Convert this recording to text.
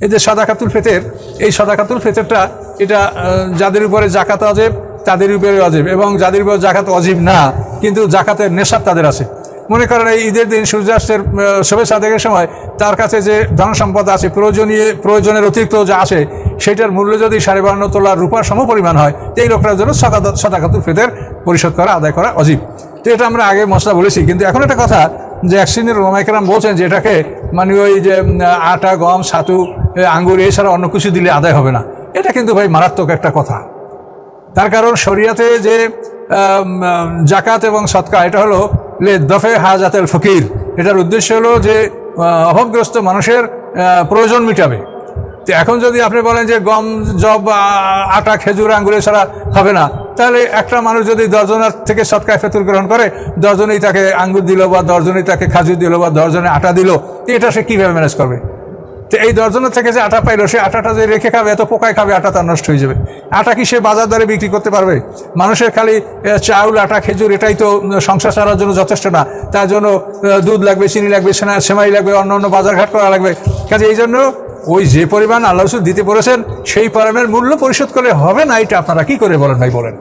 এই যে সাদাকাতুল ফিতর, এই সাদাকাতুল ফিতরটা এটা যাদের উপরে জাকাত ওয়াজিব তাদের উপরে ওয়াজিব, এবং যাদের উপরে জাকাত ওয়াজিব না কিন্তু জাকাতের নেশাব তাদের আছে। মনে করেন এই ঈদের দিন সূর্যাস্তের শুভেচ্ছা আদায়ের সময় তার কাছে যে ধন সম্পদ আছে প্রয়োজনের অতিরিক্ত যা আসে সেটার মূল্য যদি 52.5 তোলা রূপার সমপরিমাণ হয়, এই লোকটার জন্য সাদাকাতুল ফিতর পরিশোধ করা, আদায় করা ওয়াজিব। তো এটা আমরা আগে মশলা বলেছি, কিন্তু এখন একটা কথা যে এক শ্রেণীর ওলামায়ে কেরাম বলছেন যে এটাকে মানে ওই যে আটা, গম, ছাতু, আঙ্গুর এছাড়া অন্য কিছু দিলে আদায় হবে না। এটা কিন্তু ভাই মারাত্মক একটা কথা। তার কারণ শরিয়াতে যে জাকাত এবং সদকা এটা হলো দফে হাজাতুল ফকির, এটার উদ্দেশ্য হলো যে অভাবগ্রস্ত মানুষের প্রয়োজন মিটাবে। তো এখন যদি আপনি বলেন যে গম, জব, আটা, খেজুর, আঙ্গুর ছাড়া হবে না, তাহলে একটা মানুষ যদি 10 জনের থেকে সদকায়ে ফিতর গ্রহণ করে, 10 জনেই তাকে আঙ্গুর দিল বা 10 জনেই তাকে খাজুর দিল বা 10 জনে আটা দিল, এটা সে কীভাবে ম্যানেজ করবে? তো এই 10 জনের থেকে যে আটা পাইলো, সে আটাটা যে রেখে খাবে, এত পোকায় খাবে, আটা তার নষ্ট হয়ে যাবে। আটা কি সে বাজার দরে বিক্রি করতে পারবে? মানুষের খালি চাউল, আটা, খেজুর এটাই তো সংসার চালানোর জন্য যথেষ্ট না, তার জন্য দুধ লাগবে, চিনি লাগবে, সেমাই লাগবে, অন্য অন্য বাজারঘাট করা লাগবে। কাজে এই জন্য ওই যে পরিমাণ আল্লাহ রাসূল দিতে বলেছেন সেই পরিমাণের মূল্য পরিশোধ করলে হবে না, এটা আপনারা কি করে বলেন ভাই, বলেন?